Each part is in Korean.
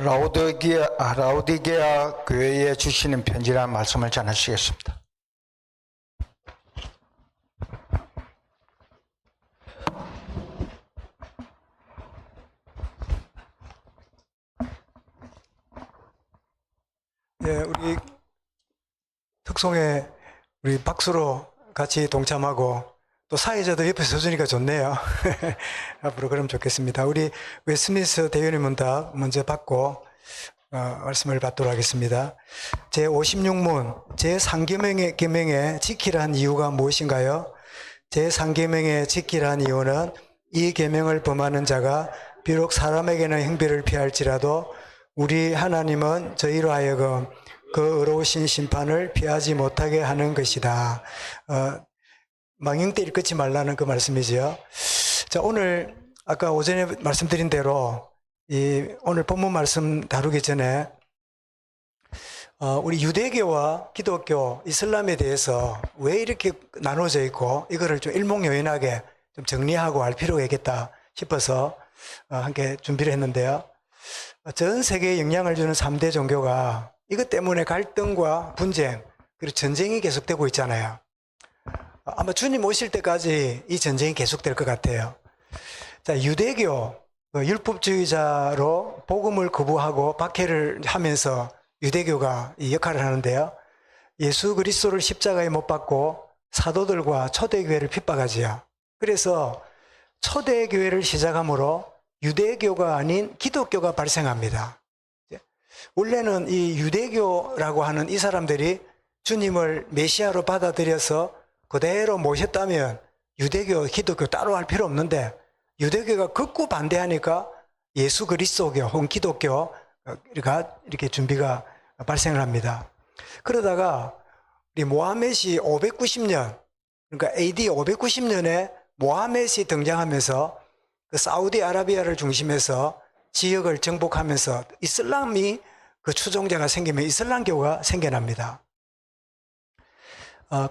라오디게아 교회에 주시는 편지라는 말씀을 전하시겠습니다. 예, 우리 특송에 우리 박수로 같이 동참하고 또 사회자도 옆에 서주니까 좋네요. 앞으로 그러면 좋겠습니다. 우리 웨스트민스터 대변인 문답 먼저 받고 말씀을 받도록 하겠습니다. 제56문 제3계명에 지키라는 이유가 무엇인가요? 제3계명에 지키라는 이유는 이 계명을 범하는 자가 비록 사람에게는 형벌을 피할지라도 우리 하나님은 저희로 하여금 그 의로우신 심판을 피하지 못하게 하는 것이다. 망령 때를 끊지 말라는 그 말씀이죠. 자, 오늘 아까 오전에 말씀드린 대로 오늘 본문 말씀 다루기 전에 우리 유대교와 기독교, 이슬람에 대해서 왜 이렇게 나눠져 있고 이거를 좀 일목요연하게 좀 정리하고 알 필요가 있겠다 싶어서 함께 준비를 했는데요. 전 세계에 영향을 주는 3대 종교가 이것 때문에 갈등과 분쟁 그리고 전쟁이 계속되고 있잖아요. 아마 주님 오실 때까지 이 전쟁이 계속될 것 같아요. 자, 유대교 율법주의자로 복음을 거부하고 박해를 하면서 유대교가 이 역할을 하는데요. 예수 그리스도를 십자가에 못 박고 사도들과 초대교회를 핍박하지요. 그래서 초대교회를 시작함으로 유대교가 아닌 기독교가 발생합니다. 원래는 이 유대교라고 하는 이 사람들이 주님을 메시아로 받아들여서 그대로 모셨다면 유대교, 기독교 따로 할 필요 없는데 유대교가 극구 반대하니까 예수 그리스도교 혹은 기독교가 이렇게 준비가 발생을 합니다. 그러다가 우리 모하멧이 590년, 그러니까 AD 590년에 모하멧이 등장하면서 그 사우디아라비아를 중심해서 지역을 정복하면서 이슬람이 그 추종자가 생기면 이슬람교가 생겨납니다.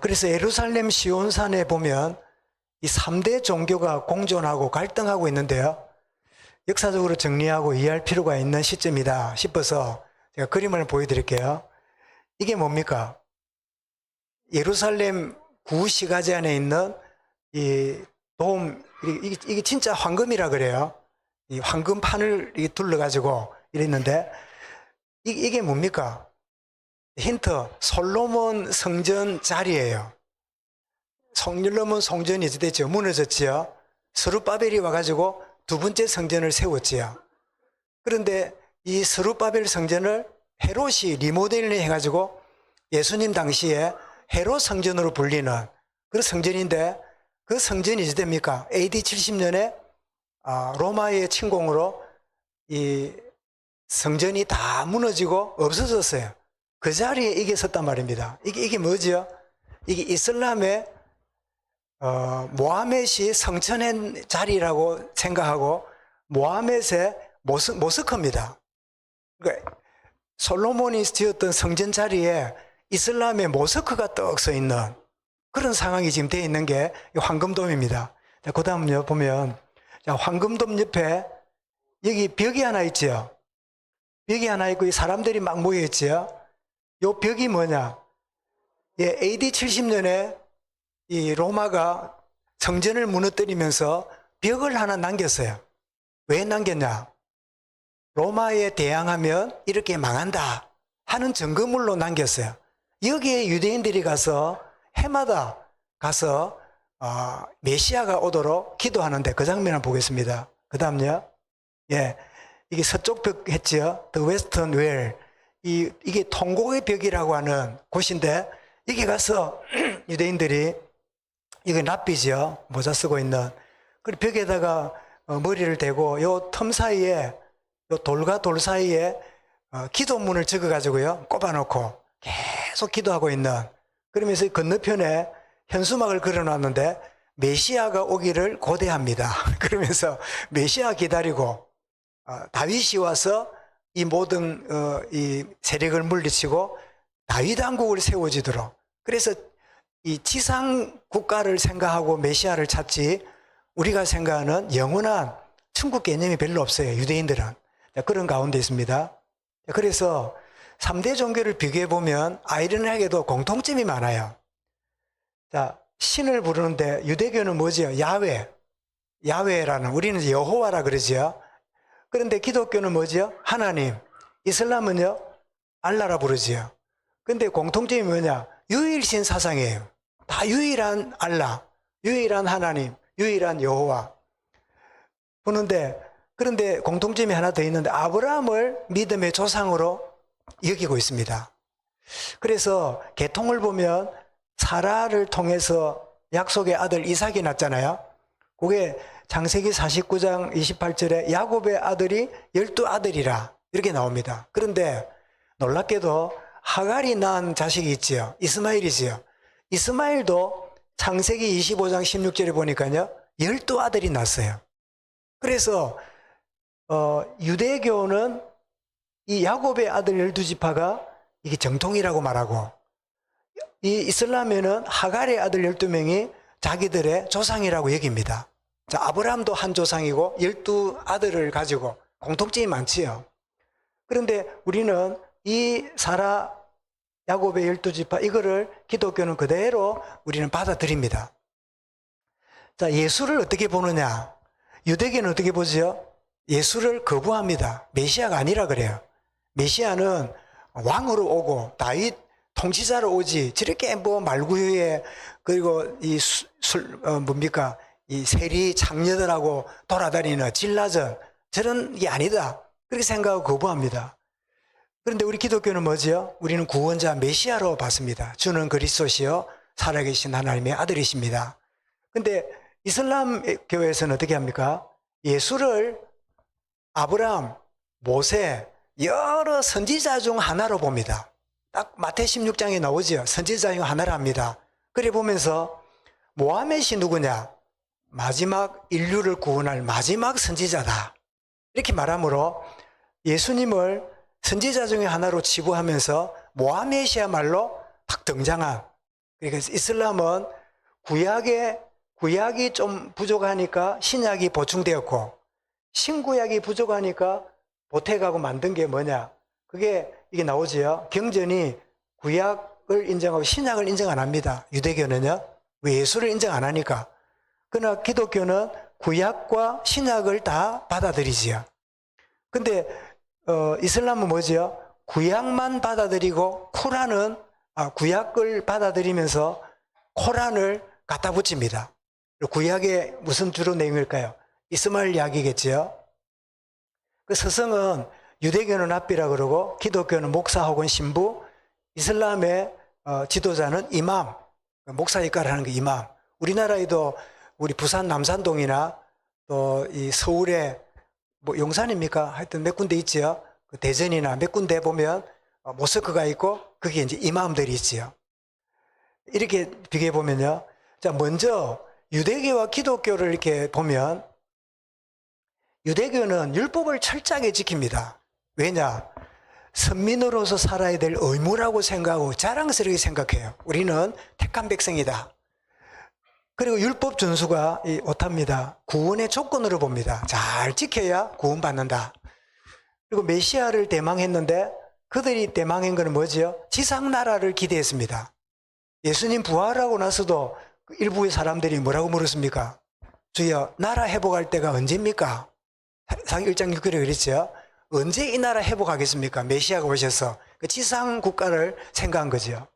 그래서 예루살렘 시온산에 보면 이 3대 종교가 공존하고 갈등하고 있는데요. 역사적으로 정리하고 이해할 필요가 있는 시점이다 싶어서 제가 그림을 보여드릴게요. 이게 뭡니까? 예루살렘 구시가지 안에 있는 이 돔, 이게 진짜 황금이라 그래요. 이 황금판을 둘러가지고 이랬는데 이게 뭡니까? 힌트, 솔로몬 성전 자리예요. 솔로몬 성전이 됐죠. 무너졌지요. 스룹바벨이 와가지고 두 번째 성전을 세웠지요. 그런데 이 스룹바벨 성전을 헤롯이 리모델링 해가지고 예수님 당시에 헤롯 성전으로 불리는 그런 성전인데 그 성전이 이제 됩니까? AD 70년에 로마의 침공으로 이 성전이 다 무너지고 없어졌어요. 그 자리에 이게 섰단 말입니다. 이게 뭐죠? 이게 이슬람의 모하멧이 성천한 자리라고 생각하고 모하멧의 모스크입니다. 그러니까 솔로몬이 지었던 성전 자리에 이슬람의 모스크가 떡 서 있는 그런 상황이 지금 되어 있는 게 황금돔입니다. 그 다음요 보면 황금돔 옆에 여기 벽이 하나 있죠. 벽이 하나 있고 사람들이 막 모여 있죠. 이 벽이 뭐냐? AD 70년에 이 로마가 성전을 무너뜨리면서 벽을 하나 남겼어요. 왜 남겼냐? 로마에 대항하면 이렇게 망한다 하는 증거물로 남겼어요. 여기에 유대인들이 가서 해마다 가서 메시아가 오도록 기도하는데 그 장면을 보겠습니다. 그 다음요. 이게 서쪽 벽 했죠. The Western Wall. 이게 통곡의 벽이라고 하는 곳인데 여기 가서 유대인들이 이게 납비죠. 모자 쓰고 있는. 그리고 벽에다가 머리를 대고 요 틈 사이에 요 돌과 돌 사이에 기도문을 적어가지고요 꼽아놓고 계속 기도하고 있는. 그러면서 건너편에 현수막을 걸어놨는데 메시아가 오기를 고대합니다. 그러면서 메시아 기다리고 다윗이 와서 이 모든 이 세력을 물리치고 다윗 왕국을 세워지도록. 그래서 이 지상 국가를 생각하고 메시아를 찾지 우리가 생각하는 영원한 천국 개념이 별로 없어요. 유대인들은. 그런 가운데 있습니다. 그래서 3대 종교를 비교해 보면 아이러니하게도 공통점이 많아요. 자, 신을 부르는데 유대교는 뭐지요? 야훼. 야훼라는, 우리는 여호와라 그러지요. 그런데 기독교는 뭐지요? 하나님. 이슬람은요? 알라라 부르지요. 근데 공통점이 뭐냐? 유일신 사상이에요. 다 유일한 알라, 유일한 하나님, 유일한 여호와 보는데, 그런데 공통점이 하나 더 있는데 아브라함을 믿음의 조상으로 여기고 있습니다. 그래서 계통을 보면 사라를 통해서 약속의 아들 이삭이 낳잖아요. 그게 창세기 49장 28절에 야곱의 아들이 12아들이라 이렇게 나옵니다. 그런데 놀랍게도 하갈이 낳은 자식이 있지요. 이스마엘이지요. 이스마엘도 창세기 25장 16절에 보니까요 12아들이 낳았어요. 그래서 유대교는 이 야곱의 아들 12지파가 이게 정통이라고 말하고, 이 이슬람에는 하갈의 아들 12명이 자기들의 조상이라고 여깁니다. 자, 아브라함도 한 조상이고 12아들을 가지고 공통점이 많지요. 그런데 우리는 이 사라 야곱의 12지파 이거를 기독교는 그대로 우리는 받아들입니다. 자, 예수를 어떻게 보느냐? 유대교는 어떻게 보지요? 예수를 거부합니다. 메시아가 아니라 그래요. 메시아는 왕으로 오고 다윗 통치자로 오지, 저렇게 뭐 말구유에 그리고 이 뭡니까 이 세리 장녀들하고 돌아다니는 진라전 저런 게 아니다, 그렇게 생각하고 거부합니다. 그런데 우리 기독교는 뭐지요? 우리는 구원자 메시아로 봤습니다. 주는 그리스도시요 살아계신 하나님의 아들이십니다. 근데 이슬람 교회에서는 어떻게 합니까? 예수를 아브라함, 모세, 여러 선지자 중 하나로 봅니다. 딱 마태 16장에 나오죠. 선지자 중 하나를 합니다. 그래 보면서 모하멧이 누구냐? 마지막 인류를 구원할 마지막 선지자다, 이렇게 말하므로 예수님을 선지자 중에 하나로 치부하면서 모하멧이야말로 딱 등장한, 그러니까 이슬람은 구약이 좀 부족하니까 신약이 보충되었고, 신구약이 부족하니까 보태가고 만든 게 뭐냐? 그게 이게 나오지요. 경전이 구약을 인정하고 신약을 인정 안 합니다. 유대교는요. 왜? 예수를 인정 안 하니까. 그러나 기독교는 구약과 신약을 다 받아들이지요. 근데 이슬람은 뭐지요? 구약만 받아들이고 구약을 받아들이면서 코란을 갖다 붙입니다. 구약의 무슨 주로 내용일까요? 이스마엘 이야기겠지요. 그 서성은 유대교는 랍비라 그러고 기독교는 목사 혹은 신부, 이슬람의 지도자는 이맘, 목사 역할을 하는 게 이맘. 우리나라에도 우리 부산 남산동이나 또 이 서울에 뭐 용산입니까? 하여튼 몇 군데 있지요. 그 대전이나 몇 군데 보면 모스크가 있고 그게 이제 이맘들이 있지요. 이렇게 비교해 보면요. 자, 먼저 유대교와 기독교를 이렇게 보면 유대교는 율법을 철저하게 지킵니다. 왜냐? 선민으로서 살아야 될 의무라고 생각하고 자랑스럽게 생각해요. 우리는 택한 백성이다. 그리고 율법 준수가 오탑니다. 구원의 조건으로 봅니다. 잘 지켜야 구원받는다. 그리고 메시아를 대망했는데 그들이 대망한 것은 뭐지요? 지상나라를 기대했습니다. 예수님 부활하고 나서도 일부의 사람들이 뭐라고 물었습니까? 주여, 나라 회복할 때가 언제입니까? 사기 1장 6절에 그랬죠. 언제 이 나라 회복하겠습니까? 메시아가 오셔서 그 지상 국가를 생각한 거죠.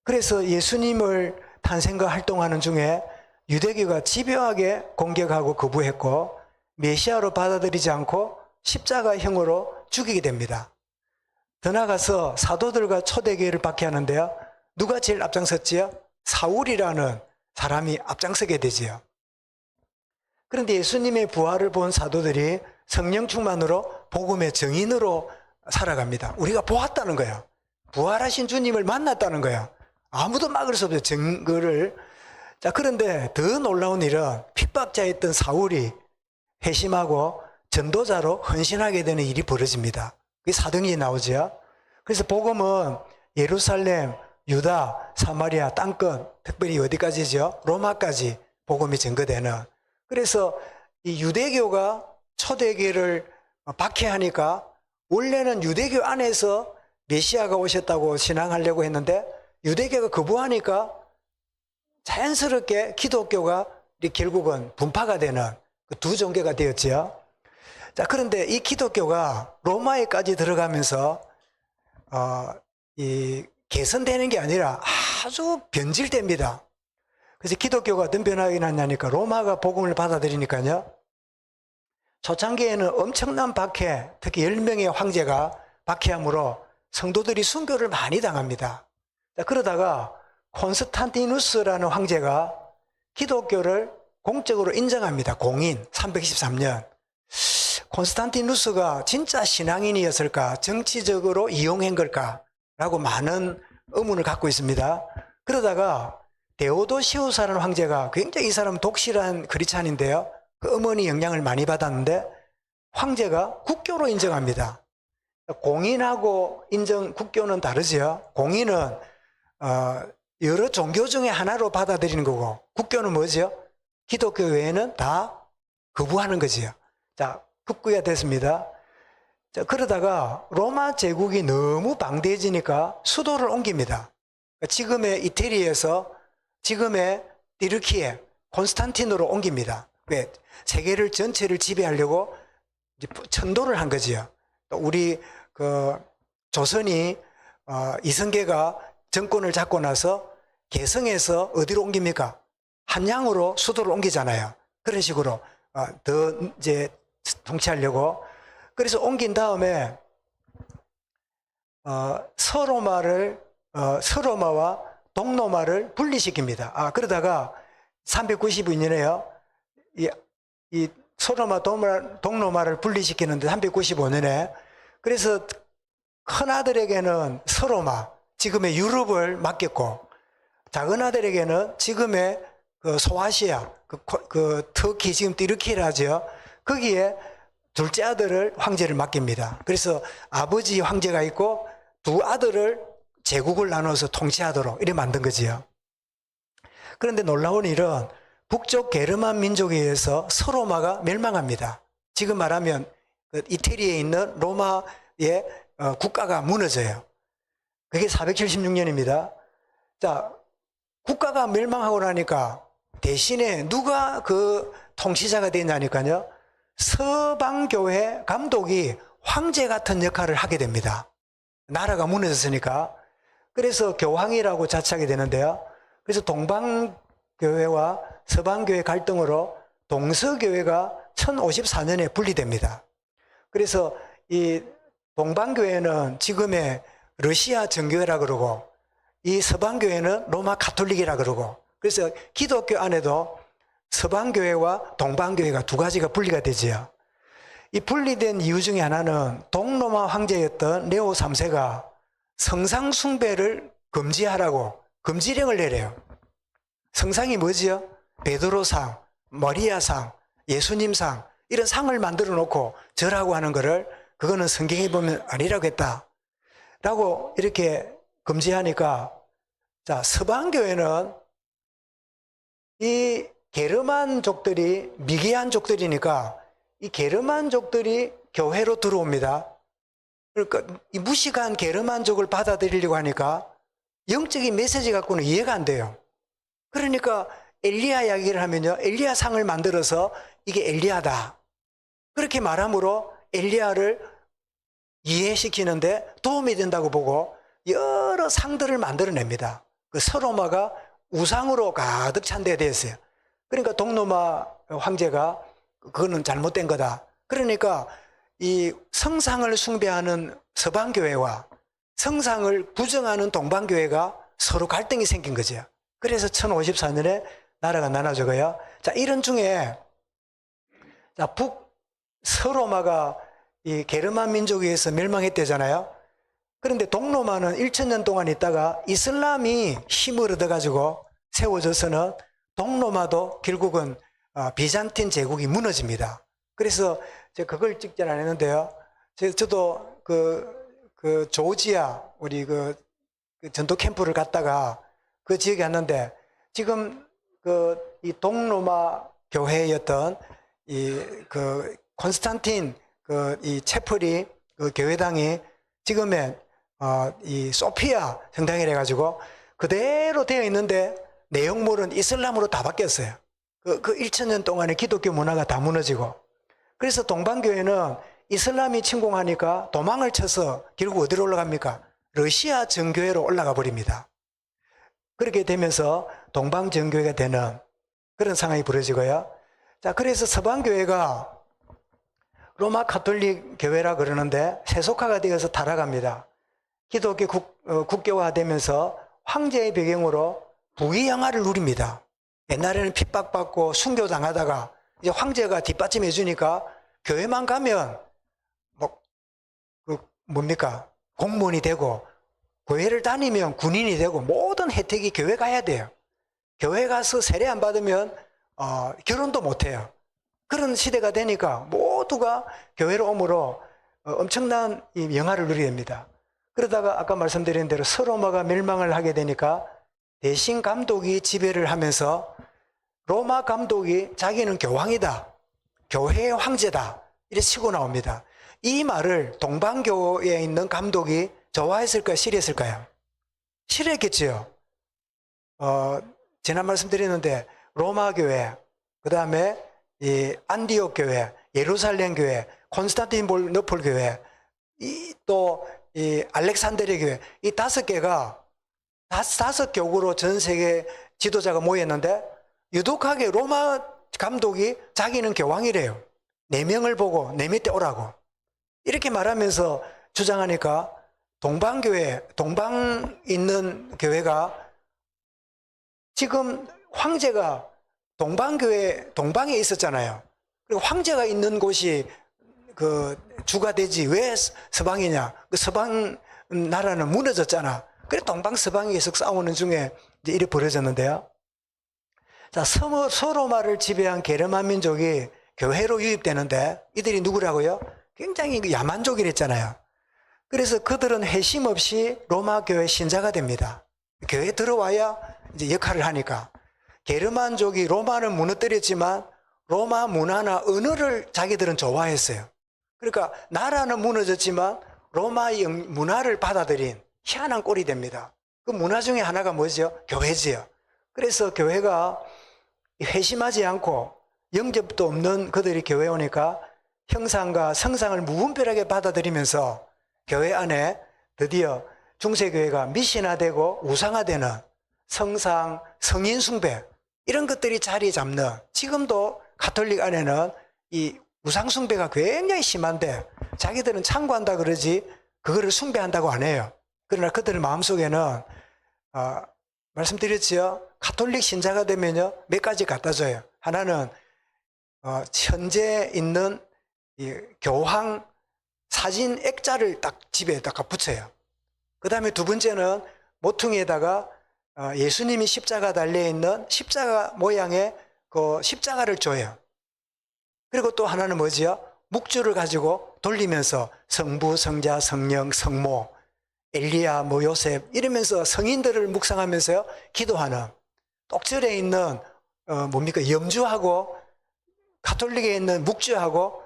그래서 예수님을 탄생과 활동하는 중에 유대교가 집요하게 공격하고 거부했고 메시아로 받아들이지 않고 십자가형으로 죽이게 됩니다. 더 나아가서 사도들과 초대교회를 박해하는데요. 누가 제일 앞장섰지요? 사울이라는 사람이 앞장서게 되지요. 그런데 예수님의 부활을 본 사도들이 성령 충만으로 복음의 증인으로 살아갑니다. 우리가 보았다는 거예요. 부활하신 주님을 만났다는 거예요. 아무도 막을 수 없어요. 증거를. 자, 그런데 더 놀라운 일은 핍박자였던 사울이 회심하고 전도자로 헌신하게 되는 일이 벌어집니다. 그게 사도행전에 나오죠. 그래서 복음은 예루살렘, 유다, 사마리아 땅끝, 특별히 어디까지죠? 로마까지 복음이 전거되는. 그래서 이 유대교가 초대교회를 박해하니까 원래는 유대교 안에서 메시아가 오셨다고 신앙하려고 했는데 유대교가 거부하니까 자연스럽게 기독교가 결국은 분파가 되는 그 두 종교가 되었죠. 자, 그런데 이 기독교가 로마에까지 들어가면서 이 개선되는 게 아니라 아주 변질됩니다. 그래서 기독교가 어떤 변화가 일어나냐니까 로마가 복음을 받아들이니까요. 초창기에는 엄청난 박해, 특히 10명의 황제가 박해함으로 성도들이 순교를 많이 당합니다. 자, 그러다가 콘스탄티누스라는 황제가 기독교를 공적으로 인정합니다. 공인 323년. 콘스탄티누스가 진짜 신앙인이었을까, 정치적으로 이용한 걸까라고 많은 의문을 갖고 있습니다. 그러다가 데오도시우스라는 황제가 굉장히 이 사람은 독실한 크리스찬인데요. 그 어머니 영향을 많이 받았는데 황제가 국교로 인정합니다. 공인하고 국교는 다르죠. 공인은 여러 종교 중에 하나로 받아들이는 거고 국교는 뭐죠? 기독교 외에는 다 거부하는 거지요. 자, 국교가 됐습니다. 자, 그러다가 로마 제국이 너무 방대해지니까 수도를 옮깁니다. 지금의 이태리에서 지금의 띠르키에 콘스탄틴으로 옮깁니다. 왜? 세계를 전체를 지배하려고 천도를 한 거지요. 또 우리 조선이 이성계가 정권을 잡고 나서 개성에서 어디로 옮깁니까? 한양으로 수도를 옮기잖아요. 그런 식으로 더 이제 통치하려고. 그래서 옮긴 다음에 서로마와 동로마를 분리시킵니다. 그러다가 392년에요. 이 서로마 동로마를 분리시키는데 395년에 그래서 큰 아들에게는 서로마, 지금의 유럽을 맡겼고 작은 아들에게는 지금의 그 소아시아, 터키, 지금 띠르키라죠. 거기에 둘째 아들을 황제를 맡깁니다. 그래서 아버지 황제가 있고 두 아들을 제국을 나눠서 통치하도록 이렇게 만든 거지요. 그런데 놀라운 일은 북쪽 게르만 민족에 의해서 서로마가 멸망합니다. 지금 말하면 이태리에 있는 로마의 국가가 무너져요. 그게 476년입니다. 자, 국가가 멸망하고 나니까 대신에 누가 그 통치자가 되냐니까요. 서방교회 감독이 황제 같은 역할을 하게 됩니다. 나라가 무너졌으니까. 그래서 교황이라고 자칭하게 되는데요. 그래서 동방교회와 서방교회 갈등으로 동서교회가 1054년에 분리됩니다. 그래서 이 동방교회는 지금의 러시아 정교회라 그러고 이 서방교회는 로마 가톨릭이라 그러고 그래서 기독교 안에도 서방교회와 동방교회가 두 가지가 분리가 되지요. 이 분리된 이유 중에 하나는 동로마 황제였던 레오 3세가 성상 숭배를 금지하라고 금지령을 내려요. 성상이 뭐지요? 베드로상, 마리아상, 예수님상 이런 상을 만들어 놓고 절하고 하는 거를 그거는 성경에 보면 아니라고 했다 라고 이렇게 금지하니까 자, 서방교회는 이 게르만족들이 미개한족들이니까 이 게르만족들이 교회로 들어옵니다. 그러니까 이 무식한 게르만족을 받아들이려고 하니까 영적인 메시지 갖고는 이해가 안 돼요. 그러니까 엘리야 이야기를 하면요, 엘리야 상을 만들어서 이게 엘리야다 그렇게 말함으로 엘리야를 이해시키는데 도움이 된다고 보고 여러 상들을 만들어냅니다. 그 서로마가 우상으로 가득 찬 데가 되었어요. 그러니까 동로마 황제가 그거는 잘못된 거다. 그러니까 이 성상을 숭배하는 서방교회와 성상을 부정하는 동방교회가 서로 갈등이 생긴 거죠. 그래서 1054년에 나라가 나눠져고요. 자, 이런 중에 자, 서로마가 이 게르만 민족에 의해서 멸망했대잖아요. 그런데 동로마는 1000년 동안 있다가 이슬람이 힘을 얻어가지고 세워져서는 동로마도 결국은 비잔틴 제국이 무너집니다. 그래서 제가 그걸 찍지 않았는데요. 저도 그 조지아 우리 그 전도 캠프를 갔다가 그 지역에 왔는데 지금 이 동로마 교회였던 이 콘스탄틴 이 채플이 그 교회당이 지금의 이 소피아 성당이라 가지고 그대로 되어 있는데 내용물은 이슬람으로 다 바뀌었어요. 그 1000년 동안의 기독교 문화가 다 무너지고, 그래서 동방교회는 이슬람이 침공하니까 도망을 쳐서 결국 어디로 올라갑니까? 러시아 정교회로 올라가 버립니다. 그렇게 되면서 동방정교회가 되는 그런 상황이 벌어지고요. 자, 그래서 서방교회가 로마 가톨릭 교회라 그러는데 세속화가 되어서 타락합니다. 기독교 국교화되면서 황제의 배경으로 부귀영화를 누립니다. 옛날에는 핍박받고 순교당하다가 이제 황제가 뒷받침해 주니까 교회만 가면 뭡니까? 공무원이 되고, 교회를 다니면 군인이 되고, 모든 혜택이 교회 가야 돼요. 교회 가서 세례 안 받으면 결혼도 못 해요. 그런 시대가 되니까 모두가 교회로 오므로 엄청난 이 영화를 누리게 됩니다. 그러다가 아까 말씀드린 대로 서로마가 멸망을 하게 되니까 대신 감독이 지배를 하면서 로마 감독이 자기는 교황이다, 교회의 황제다, 이렇게 치고 나옵니다. 이 말을 동방교회에 있는 감독이 좋아했을까요? 싫어했을까요? 싫어했겠지요. 지난 말씀드렸는데 로마 교회, 그 다음에 이 안디옥 교회, 예루살렘 교회, 콘스탄티노플 교회, 또 이 알렉산드리아 교회, 이 5개가 다섯 교구로 전 세계 지도자가 모였는데 유독하게 로마 감독이 자기는 교황이래요. 4명을 보고 내 밑에 오라고 이렇게 말하면서 주장하니까 동방교회, 동방 있는 교회가 지금 황제가 동방교회, 동방에 있었잖아요. 그리고 황제가 있는 곳이 그 주가 되지 왜 서방이냐? 그 서방 나라는 무너졌잖아. 그래 동방 서방이 계속 싸우는 중에 이제 일이 벌어졌는데요. 자, 서로마를 지배한 게르만 민족이 교회로 유입되는데 이들이 누구라고요? 굉장히 야만족이랬잖아요. 그래서 그들은 회심 없이 로마 교회 신자가 됩니다. 교회에 들어와야 이제 역할을 하니까. 게르만족이 로마를 무너뜨렸지만 로마 문화나 언어를 자기들은 좋아했어요. 그러니까 나라는 무너졌지만 로마의 문화를 받아들인 희한한 꼴이 됩니다. 그 문화 중에 하나가 뭐죠? 교회지요. 그래서 교회가 회심하지 않고 영접도 없는 그들이 교회에 오니까 형상과 성상을 무분별하게 받아들이면서 교회 안에 드디어 중세교회가 미신화되고 우상화되는 성상, 성인 숭배 이런 것들이 자리 잡는, 지금도 가톨릭 안에는 이 우상 숭배가 굉장히 심한데 자기들은 참고한다 그러지 그거를 숭배한다고 안 해요. 그러나 그들 마음속에는 말씀드렸지요. 가톨릭 신자가 되면요 몇 가지 갖다 줘요. 하나는 현재 있는 이 교황 사진 액자를 딱 집에다가 붙여요. 그 다음에 두 번째는 모퉁이에다가 예수님이 십자가 달려있는 십자가 모양의 그 십자가를 줘요. 그리고 또 하나는 뭐지요? 묵주를 가지고 돌리면서 성부, 성자, 성령, 성모, 엘리야, 뭐 요셉 이러면서 성인들을 묵상하면서요 기도하는, 똑절에 있는 뭡니까? 염주하고 가톨릭에 있는 묵주하고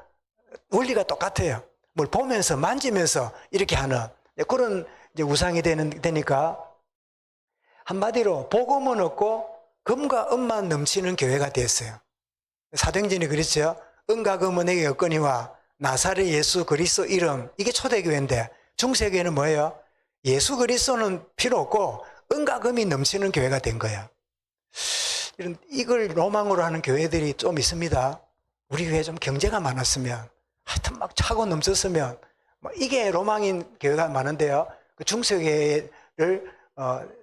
원리가 똑같아요. 뭘 보면서 만지면서 이렇게 하는 그런 이제 우상이 되니까 한마디로 복음은 없고 금과 은만 넘치는 교회가 됐어요. 사도행전이 그랬죠. 은과 금은 내게 없거니와 나사렛 예수 그리스도 이름, 이게 초대교회인데 중세교회는 뭐예요? 예수 그리스도는 필요 없고 은과 금이 넘치는 교회가 된 거예요. 이걸 로망으로 하는 교회들이 좀 있습니다. 우리 교회 좀 경제가 많았으면, 하여튼 막 차고 넘쳤으면, 이게 로망인 교회가 많은데요. 그 중세교회를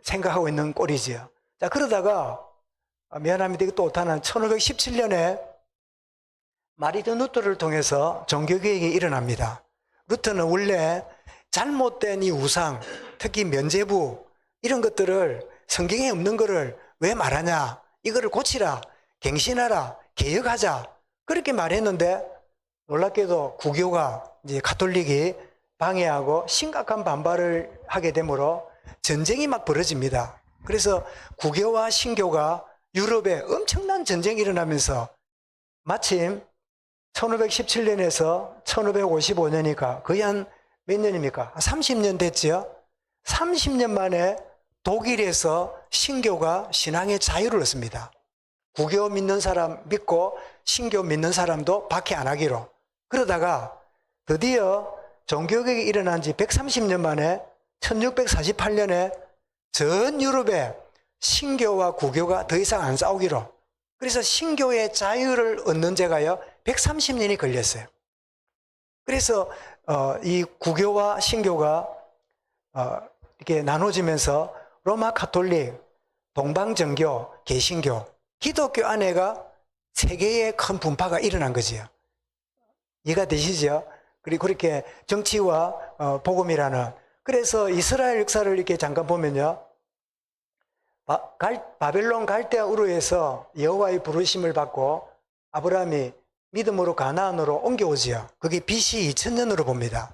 생각하고 있는 꼴이지요. 자, 그러다가 미안합니다. 이것도 오타는 1517년에 마르틴 루터를 통해서 종교개혁이 일어납니다. 루터는 원래 잘못된 이 우상, 특히 면죄부 이런 것들을 성경에 없는 거를 왜 말하냐, 이거를 고치라, 갱신하라, 개혁하자 그렇게 말했는데 놀랍게도 구교가 이제 가톨릭이 방해하고 심각한 반발을 하게 되므로 전쟁이 막 벌어집니다. 그래서 구교와 신교가 유럽에 엄청난 전쟁이 일어나면서 마침 1517년에서 1555년이니까 거의 한 몇 년입니까? 한 30년 됐지요? 30년 만에 독일에서 신교가 신앙의 자유를 얻습니다. 구교 믿는 사람 믿고 신교 믿는 사람도 박해 안 하기로. 그러다가 드디어 종교개혁이 일어난 지 130년 만에 1648년에 전 유럽에 신교와 구교가 더 이상 안 싸우기로. 그래서 신교의 자유를 얻는 데가요 130년이 걸렸어요. 그래서 이 구교와 신교가 이렇게 나눠지면서 로마 가톨릭, 동방정교, 개신교, 기독교 안에가 세 개의 큰 분파가 일어난 거지요. 이해가 되시죠? 그리고 그렇게 정치와 복음이라는. 그래서 이스라엘 역사를 이렇게 잠깐 보면요, 바벨론 갈대아 우르에서 여호와의 부르심을 받고 아브라함이 믿음으로 가나안으로 옮겨오지요. 그게 BC 2000년으로 봅니다.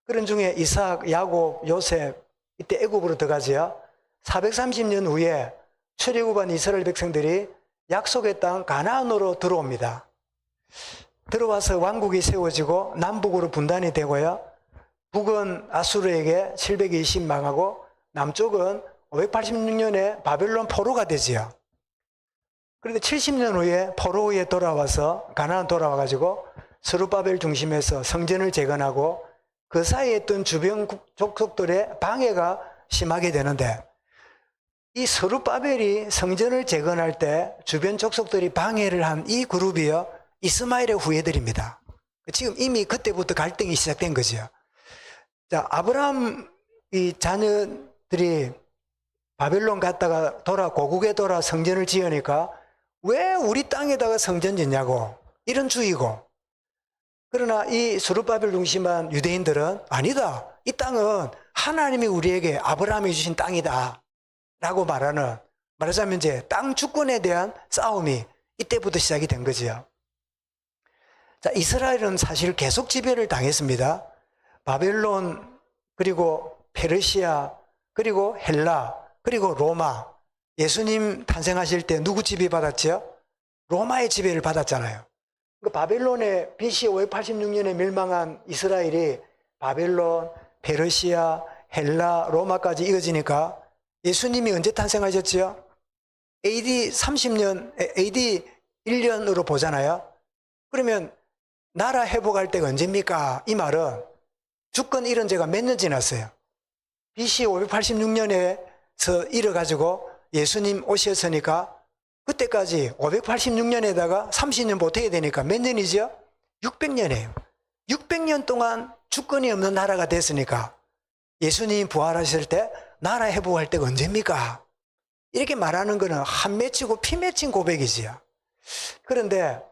그런 중에 이삭, 야곱, 요셉 이때 애굽으로 들어가지요. 430년 후에 출애굽한 이스라엘 백성들이 약속의 땅 가나안으로 들어옵니다. 들어와서 왕국이 세워지고 남북으로 분단이 되고요. 북은 아수르에게 720 망하고 남쪽은 586년에 바벨론 포로가 되지요. 그런데 70년 후에 포로에 돌아와서 가나안 돌아와가지고 스룹바벨 중심에서 성전을 재건하고 그 사이에 있던 주변 족속들의 방해가 심하게 되는데, 이 스룹바벨이 성전을 재건할 때 주변 족속들이 방해를 한 이 그룹이요 이스마엘의 후예들입니다. 지금 이미 그때부터 갈등이 시작된 거죠. 자, 아브라함 이 자녀들이 바벨론 갔다가 고국에 돌아 성전을 지으니까 왜 우리 땅에다가 성전 짓냐고 이런 주의고, 그러나 이 스룹바벨 중심한 유대인들은 아니다, 이 땅은 하나님이 우리에게 아브라함이 주신 땅이다 라고 말하자면 이제 땅 주권에 대한 싸움이 이때부터 시작이 된 거죠. 자, 이스라엘은 사실 계속 지배를 당했습니다. 바벨론, 그리고 페르시아, 그리고 헬라, 그리고 로마. 예수님 탄생하실 때 누구 지배 받았죠? 로마의 지배를 받았잖아요. 바벨론의 BC 586년에 멸망한 이스라엘이 바벨론, 페르시아, 헬라, 로마까지 이어지니까 예수님이 언제 탄생하셨죠? AD 30년, AD 1년으로 보잖아요. 그러면 나라 회복할 때가 언제입니까? 이 말은 주권 잃은 지가 몇 년 지났어요. BC 586년에서 잃어가지고 예수님 오셨으니까 그때까지 586년에다가 30년 보태야 되니까 몇 년이죠? 600년이에요. 600년 동안 주권이 없는 나라가 됐으니까 예수님이 부활하실 때 나라 회복할 때가 언제입니까? 이렇게 말하는 거는 한 맺히고 피 맺힌 고백이지요. 그런데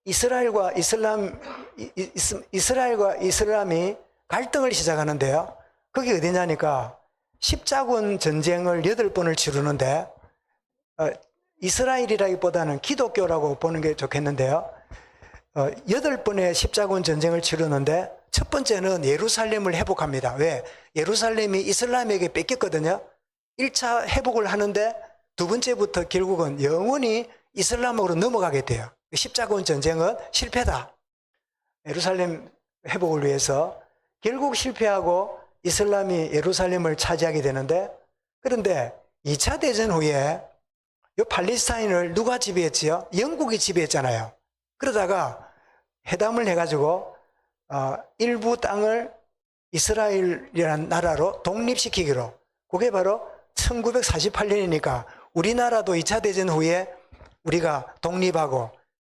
이스라엘과 이슬람이 갈등을 시작하는데요. 그게 어디냐니까 십자군 전쟁을 8번을 치르는데, 이스라엘이라기보다는 기독교라고 보는 게 좋겠는데요. 8번의 십자군 전쟁을 치르는데 첫 번째는 예루살렘을 회복합니다. 왜? 예루살렘이 이슬람에게 뺏겼거든요. 1차 회복을 하는데 두 번째부터 결국은 영원히 이슬람으로 넘어가게 돼요. 십자군 전쟁은 실패다. 예루살렘 회복을 위해서 결국 실패하고 이슬람이 예루살렘을 차지하게 되는데, 그런데 2차 대전 후에 이 팔레스타인을 누가 지배했지요? 영국이 지배했잖아요. 그러다가 회담을 해가지고 일부 땅을 이스라엘이라는 나라로 독립시키기로, 그게 바로 1948년이니까 우리나라도 2차 대전 후에 우리가 독립하고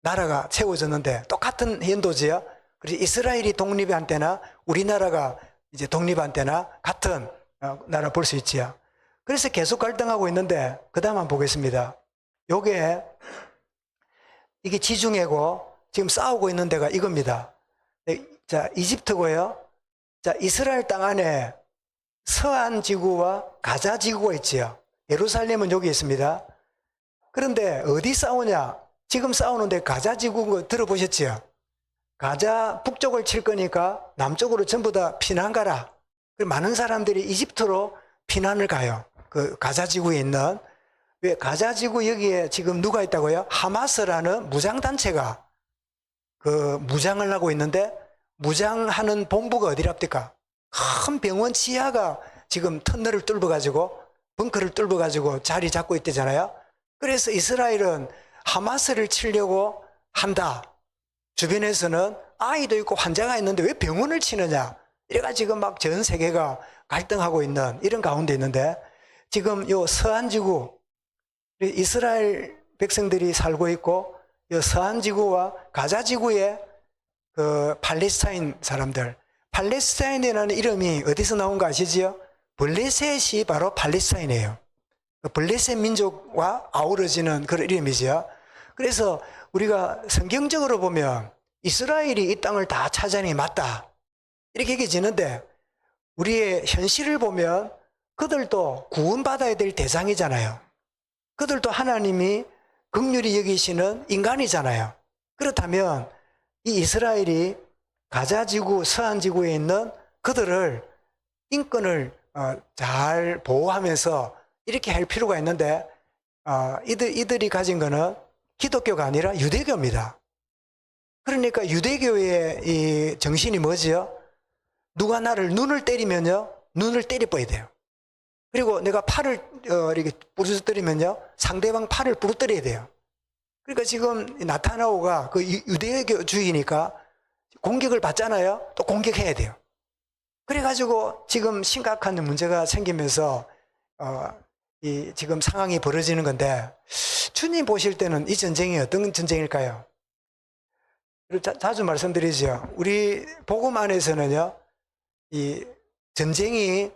나라가 세워졌는데 똑같은 연도지요. 그래서 이스라엘이 독립한 때나 우리나라가 이제 독립한 때나 같은 나라 볼 수 있지요. 그래서 계속 갈등하고 있는데, 그 다음 한번 보겠습니다. 이게 지중해고 지금 싸우고 있는 데가 이겁니다. 자, 이집트고요. 자, 이스라엘 땅 안에 서안 지구와 가자 지구가 있지요. 예루살렘은 여기 있습니다. 그런데 어디 싸우냐? 지금 싸우는데 가자 지구 들어보셨지요? 가자 북쪽을 칠 거니까 남쪽으로 전부 다 피난 가라. 많은 사람들이 이집트로 피난을 가요. 그 가자 지구에 있는. 왜? 가자 지구 여기에 지금 누가 있다고요? 하마스라는 무장단체가 그 무장을 하고 있는데, 무장하는 본부가 어디랍니까? 큰 병원 지하가 지금 터널을 뚫어가지고 벙커를 뚫어가지고 자리 잡고 있대잖아요. 그래서 이스라엘은 하마스를 치려고 한다. 주변에서는 아이도 있고 환자가 있는데 왜 병원을 치느냐. 이래가 지금 막 전 세계가 갈등하고 있는 이런 가운데 있는데 지금 요 서한지구 이스라엘 백성들이 살고 있고 요 서한지구와 가자지구에 그 팔레스타인 사람들 팔레스타인이라는 이름이 어디서 나온 거 아시지요? 블레셋이 바로 팔레스타인이에요. 블레셋 민족과 아우러지는 그런 이름이죠. 그래서 우리가 성경적으로 보면 이스라엘이 이 땅을 다 차지하는 게 맞다 이렇게 얘기지는데 우리의 현실을 보면 그들도 구원받아야 될 대상이잖아요. 그들도 하나님이 긍휼히 여기시는 인간이잖아요. 그렇다면 이 이스라엘이 가자지구 서한지구에 있는 그들을 인권을 잘 보호하면서 이렇게 할 필요가 있는데 이들이 가진 거는 기독교가 아니라 유대교입니다. 그러니까 유대교의 이 정신이 뭐지요? 누가 나를 눈을 때리면요 눈을 때려버려야 돼요. 그리고 내가 팔을 이렇게 부러뜨리면요 상대방 팔을 부러뜨려야 돼요. 그러니까 지금 나타나오가 그 유대교주의니까 공격을 받잖아요. 또 공격해야 돼요. 그래가지고 지금 심각한 문제가 생기면서 지금 상황이 벌어지는 건데 주님 보실 때는 이 전쟁이 어떤 전쟁일까요? 자주 말씀드리죠. 우리 복음 안에서는요, 이 전쟁이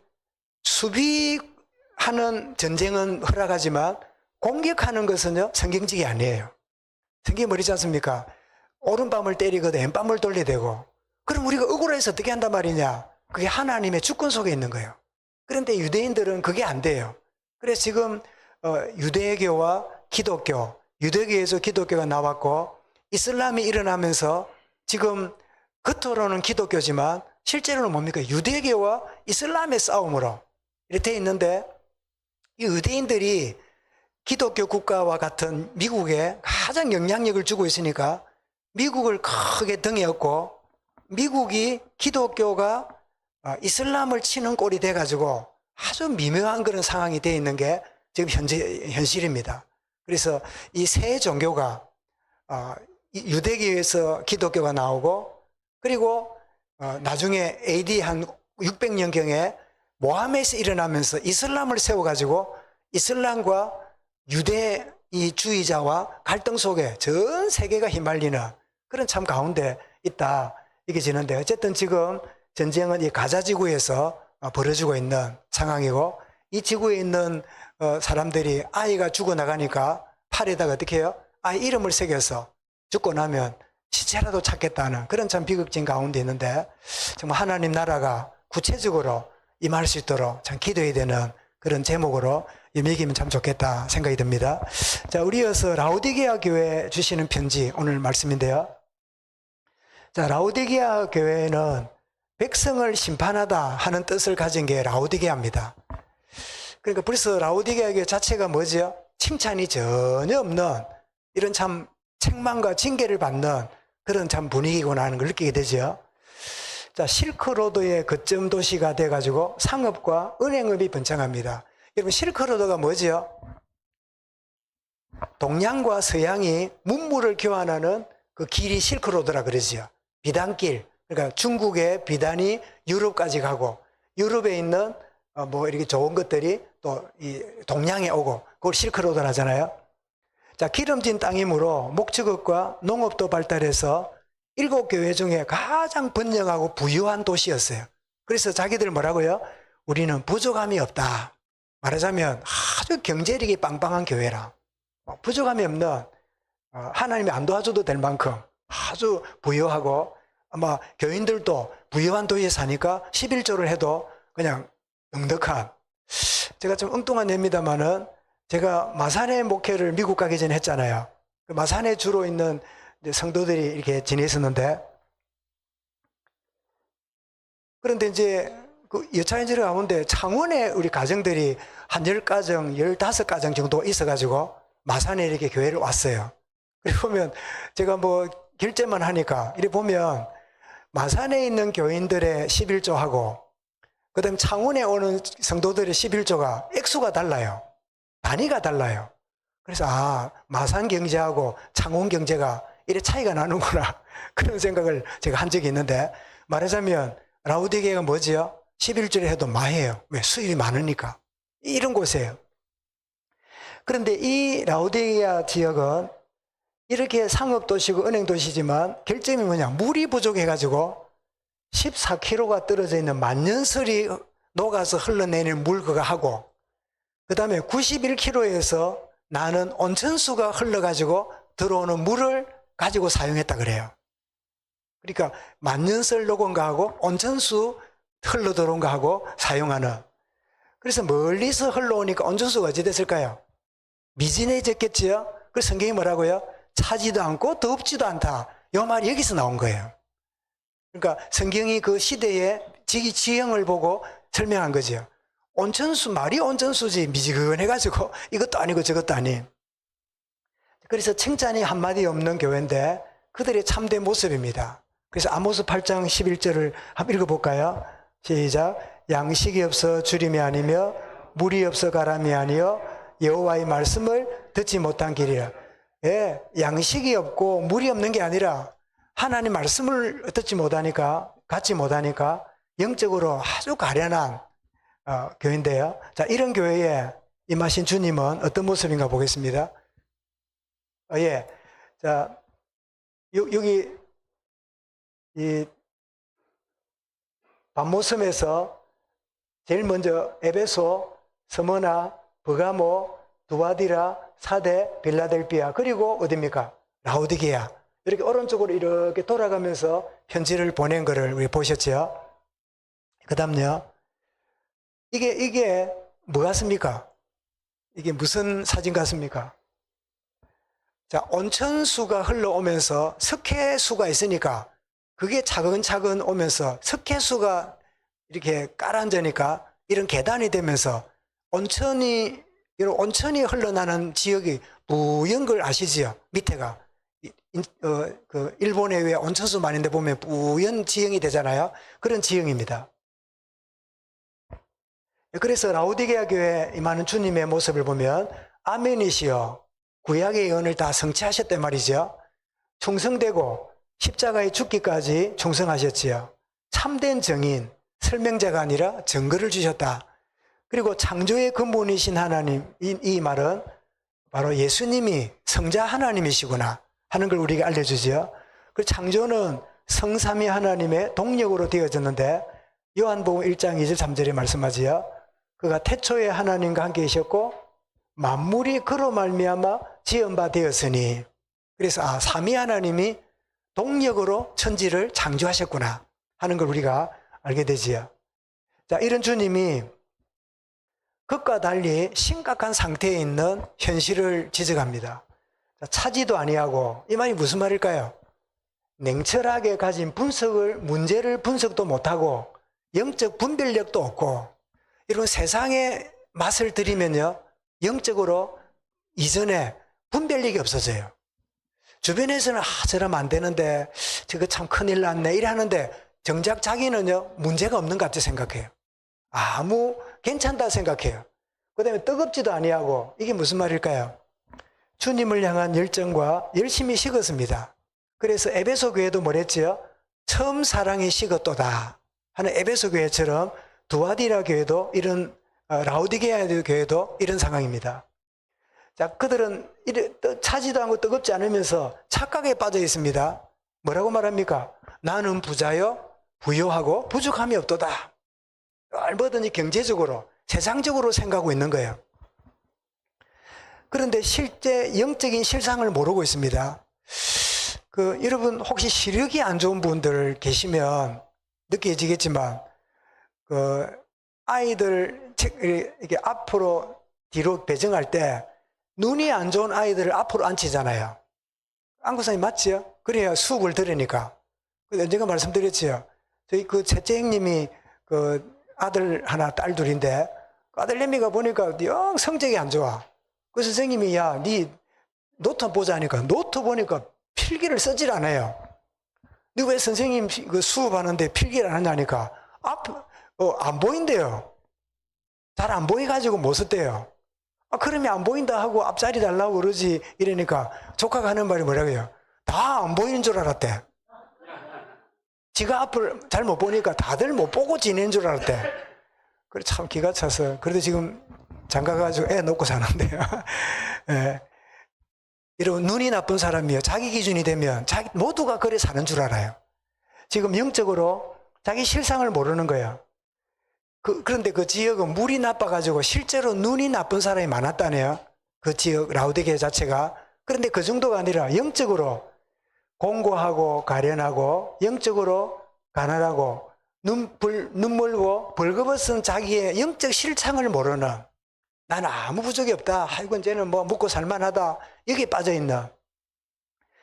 수비하는 전쟁은 허락하지만 공격하는 것은요 성경적이 아니에요. 성경이 뭐지 않습니까? 오른밤을 때리거든 왼밤을 돌려대고. 그럼 우리가 억울해서 어떻게 한단 말이냐? 그게 하나님의 주권 속에 있는 거예요. 그런데 유대인들은 그게 안 돼요. 그래서 지금 유대교와 기독교, 유대교에서 기독교가 나왔고 이슬람이 일어나면서 지금 겉으로는 기독교지만 실제로는 뭡니까? 유대교와 이슬람의 싸움으로 이렇게 돼 있는데 이 유대인들이 기독교 국가와 같은 미국에 가장 영향력을 주고 있으니까 미국을 크게 등에 업고 미국이 기독교가 이슬람을 치는 꼴이 돼가지고 아주 미묘한 그런 상황이 되어 있는 게 지금 현실입니다. 그래서 이 세 종교가 유대교에서 기독교가 나오고 그리고 나중에 AD 한 600년경에 모함에서 일어나면서 이슬람을 세워가지고 이슬람과 유대주의자와 갈등 속에 전 세계가 휘말리는 그런 참 가운데 있다 이게 지는데 어쨌든 지금 전쟁은 이 가자지구에서 벌어지고 있는 상황이고 이 지구에 있는 사람들이 아이가 죽어나가니까 팔에다가 어떻게 해요? 아이 이름을 새겨서 죽고 나면 시체라도 찾겠다는 그런 참 비극진 가운데 있는데 정말 하나님 나라가 구체적으로 임할 수 있도록 참 기도해야 되는 그런 제목으로 여기면 참 좋겠다 생각이 듭니다. 자, 우리 이어서 라오디게아 교회 주시는 편지 오늘 말씀인데요. 자, 라오디게아 교회는 백성을 심판하다 하는 뜻을 가진 게 라오디게아입니다. 그러니까 벌써 라오디게아 교회 자체가 뭐죠? 칭찬이 전혀 없는 이런 참 책망과 징계를 받는 그런 참 분위기구나 하는 걸 느끼게 되죠. 자, 실크로드의 거점 도시가 돼가지고 상업과 은행업이 번창합니다. 여러분, 실크로드가 뭐죠? 동양과 서양이 문물을 교환하는 그 길이 실크로드라 그러지요. 비단길. 그러니까 중국의 비단이 유럽까지 가고 유럽에 있는 뭐 이렇게 좋은 것들이 또 이 동양에 오고 그걸 실크로드라 하잖아요. 자, 기름진 땅이므로 목축업과 농업도 발달해서 7교회 중에 가장 번영하고 부유한 도시였어요. 그래서 자기들 뭐라고요? 우리는 부족함이 없다. 말하자면 아주 경제력이 빵빵한 교회라. 부족함이 없는 하나님이 안 도와줘도 될 만큼 아주 부유하고 아마 교인들도 부유한 도시에 사니까 11조를 해도 그냥 넉넉한 제가 좀 엉뚱한 예입니다만은 제가 마산의 목회를 미국 가기 전에 했잖아요. 마산에 주로 있는 성도들이 이렇게 지냈었는데 그런데 이제 그 여차인지를 가운데 창원에 우리 가정들이 한 10가정, 15가정 정도 있어가지고 마산에 이렇게 교회를 왔어요. 그리고 보면 제가 뭐 결제만 하니까 이렇게 보면 마산에 있는 교인들의 11조하고 그다음 창원에 오는 성도들의 11조가 액수가 달라요. 단위가 달라요. 그래서 마산 경제하고 창원 경제가 이래 차이가 나는구나 그런 생각을 제가 한 적이 있는데, 말하자면 라우디게가 뭐지요? 11조를 해도 마해요. 왜? 수입이 많으니까. 이런 곳이에요. 그런데 이 라우디게아 지역은 이렇게 상업도시고 은행도시지만 결점이 뭐냐? 물이 부족해가지고 14km가 떨어져 있는 만년설이 녹아서 흘러내리는 물 그거 하고, 그 다음에 91km에서 나는 온천수가 흘러가지고 들어오는 물을 가지고 사용했다 그래요. 그러니까 만년설 녹은 거하고 온천수 흘러 들어온 거하고 사용하는. 그래서 멀리서 흘러오니까 온천수가 어찌 됐을까요? 미진해졌겠지요? 그래서 성경이 뭐라고요? 차지도 않고 덥지도 않다. 이 말이 여기서 나온 거예요. 그러니까 성경이 그 시대의 지형을 보고 설명한 거죠. 온천수, 말이 온천수지 미지근해가지고 이것도 아니고 저것도 아닌. 그래서 칭찬이 한마디 없는 교회인데 그들의 참된 모습입니다. 그래서 아모스 8장 11절을 한번 읽어볼까요? 시작. 양식이 없어 주림이 아니며 물이 없어 가람이 아니요 여호와의 말씀을 듣지 못한 길이라. 예, 양식이 없고 물이 없는 게 아니라 하나님 말씀을 듣지 못하니까, 갖지 못하니까 영적으로 아주 가련한 교회인데요. 자, 이런 교회에 임하신 주님은 어떤 모습인가 보겠습니다. 예. 자, 여기 이 반모섬에서 제일 먼저 에베소, 스무나, 버가모, 두아디라, 사대, 빌라델비아, 그리고 어디입니까? 라우디게아. 이렇게 오른쪽으로 이렇게 돌아가면서 편지를 보낸 거를 우리 보셨죠? 그 다음요. 이게 뭐 같습니까? 이게 무슨 사진 같습니까? 자, 온천수가 흘러오면서 석회수가 있으니까 그게 차근차근 오면서 석회수가 이렇게 깔아앉으니까 이런 계단이 되면서 온천이 흘러나는 지역이 뿌연 걸 아시지요? 밑에가. 그 일본에 왜 온천수 많은데 보면 뿌연 지형이 되잖아요. 그런 지형입니다. 그래서 라우디게아 교회에 임하는 주님의 모습을 보면 아멘이시여 구약의 예언을 다 성취하셨단 말이죠. 충성되고 십자가에 죽기까지 충성하셨지요. 참된 정인, 설명자가 아니라 증거를 주셨다. 그리고 창조의 근본이신 하나님, 이 말은 바로 예수님이 성자 하나님이시구나 하는 걸 우리에게 알려주지요. 그 창조는 성삼위 하나님의 동력으로 되어졌는데 요한복음 1장 2절 3절에 말씀하지요. 그가 태초에 하나님과 함께 계셨고 만물이 그로 말미암아 지은 바 되었으니, 그래서 삼위 하나님이 동력으로 천지를 창조하셨구나 하는 걸 우리가 알게 되지요. 자, 이런 주님이 그것과 달리 심각한 상태에 있는 현실을 지적합니다. 차지도 아니하고, 이 말이 무슨 말일까요? 냉철하게 가진 문제를 분석도 못하고 영적 분별력도 없고, 이런 세상의 맛을 들이면요 영적으로 이전에 분별력이 없어져요. 주변에서는 저러면 안 되는데 저거 참 큰일 났네 이래 하는데 정작 자기는요 문제가 없는 것 같이 생각해요. 아무 괜찮다 생각해요. 그 다음에 뜨겁지도 아니하고, 이게 무슨 말일까요? 주님을 향한 열정과 열심히 식었습니다. 그래서 에베소 교회도 뭐랬지요? 처음 사랑이 식었도다 하는 에베소 교회처럼 두아디라 교회도 이런, 라우디게아 교회도 이런 상황입니다. 자, 그들은 차지도 않고 뜨겁지 않으면서 착각에 빠져 있습니다. 뭐라고 말합니까? 나는 부자요 부요하고 부족함이 없도다. 얼마든지 경제적으로 세상적으로 생각하고 있는 거예요. 그런데 실제 영적인 실상을 모르고 있습니다. 여러분 혹시 시력이 안 좋은 분들 계시면 느껴지겠지만, 아이들 이렇게 앞으로 뒤로 배정할 때 눈이 안 좋은 아이들을 앞으로 앉히잖아요. 안구상이 맞지요? 그래야 수업을 들으니까. 언젠가 말씀드렸지요. 저희 셋째 형님이 아들 하나 딸 둘인데 아들내미가 보니까 영 성적이 안 좋아. 그 선생님이 네 노트 보자 하니까 노트 보니까 필기를 쓰질 않아요. 너 왜 선생님 그 수업하는데 필기를 안 하냐니까 안 보인대요. 잘 안 보여가지고 못 썼대요. 그러면 안 보인다 하고 앞자리 달라고 그러지 이러니까 조카가 하는 말이 뭐라고요? 다 안 보이는 줄 알았대. 지가 앞을 잘 못 보니까 다들 못 보고 지내는 줄 알았대. 그래 참 기가 차서 그래도 지금 장가 가지고 애 놓고 사는데요. 예. 여러분 눈이 나쁜 사람이요. 자기 기준이 되면 모두가 그래 사는 줄 알아요. 지금 영적으로 자기 실상을 모르는 거예요. 그런데 그 지역은 물이 나빠가지고 실제로 눈이 나쁜 사람이 많았다네요. 그 지역 라우디게아 자체가. 그런데 그 정도가 아니라 영적으로 공고하고 가련하고 영적으로 가난하고 눈 멀고 벌거벗은 자기의 영적 실상을 모르는, 나는 아무 부족이 없다. 아이고 이제는 뭐 먹고 살만하다. 여기에 빠져있는.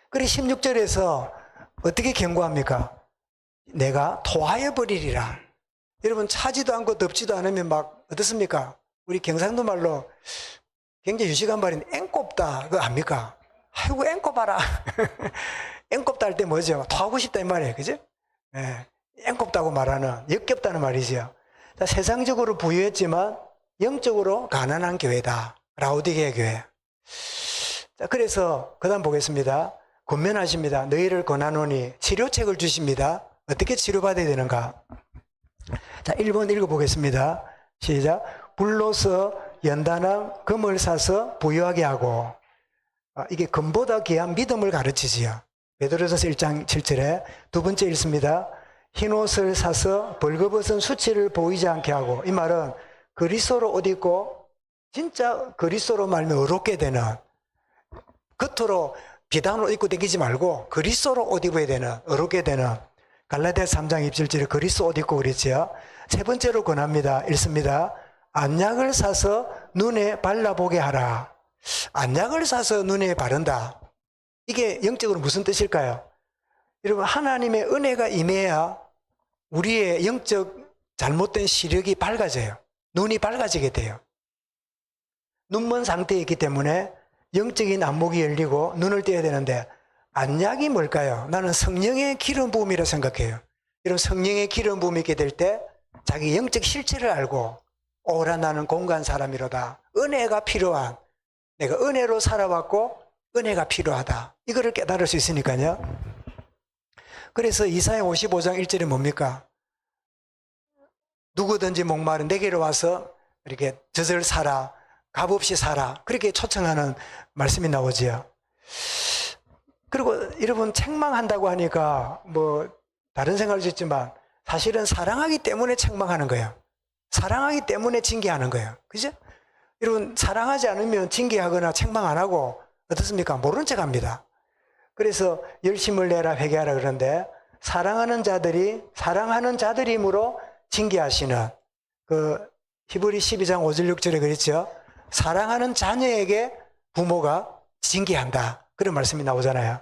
그래 16절에서 어떻게 경고합니까? 내가 토하여 버리리라. 여러분 차지도 않고 덥지도 않으면 막 어떻습니까? 우리 경상도 말로 굉장히 유식한 말인 앵꼽다. 그거 압니까? 아이고 앵꼽아라. 앵꼽다 할 때 뭐죠? 토하고 싶다 이 말이에요. 그죠? 예. 앵꼽다고 말하는, 역겹다는 말이죠. 자, 세상적으로 부유했지만 영적으로 가난한 교회다. 라우디게아 교회. 자, 그래서 그 다음 보겠습니다. 권면하십니다. 너희를 권하노니 치료책을 주십니다. 어떻게 치료받아야 되는가? 자, 1번 읽어보겠습니다. 시작. 불로서 연단함 금을 사서 부유하게 하고. 이게 금보다 귀한 믿음을 가르치지요. 베드로전서 1장 7절에 두 번째 읽습니다. 흰 옷을 사서 벌거벗은 수치를 보이지 않게 하고. 이 말은 그리스도로 옷 입고 진짜 그리스도로 말면 어렵게 되는, 겉으로 비단 옷 입고 다니지 말고 그리스도로 옷 입어야 되는, 어렵게 되는. 갈라디아서 3장 27절에 그리스도 옷 입고 그랬지요. 세 번째로 권합니다. 읽습니다. 안약을 사서 눈에 발라보게 하라. 안약을 사서 눈에 바른다. 이게 영적으로 무슨 뜻일까요? 여러분 하나님의 은혜가 임해야 우리의 영적 잘못된 시력이 밝아져요. 눈이 밝아지게 돼요. 눈먼 상태에 있기 때문에 영적인 안목이 열리고 눈을 떼야 되는데, 안약이 뭘까요? 나는 성령의 기름 부음이라 생각해요. 이런 성령의 기름 부음이 있게 될 때 자기 영적 실체를 알고, 오라 나는 공간 사람이로다. 은혜가 필요한, 내가 은혜로 살아왔고 은혜가 필요하다. 이거를 깨달을 수 있으니까요. 그래서 이사야 55장 1절이 뭡니까? 누구든지 목마른 내게로 와서 이렇게 젖을 사라, 값없이 사라. 그렇게 초청하는 말씀이 나오지요. 그리고 여러분 책망한다고 하니까 뭐 다른 생각을 짓지만 사실은 사랑하기 때문에 책망하는 거예요. 사랑하기 때문에 징계하는 거예요. 그죠? 여러분 사랑하지 않으면 징계하거나 책망 안 하고 어떻습니까? 모른 척 합니다. 그래서 열심을 내라 회개하라 그러는데, 사랑하는 자들이 사랑하는 자들이므로 징계하시는, 그 히브리 12장 5절 6절에 그랬죠. 사랑하는 자녀에게 부모가 징계한다. 그런 말씀이 나오잖아요.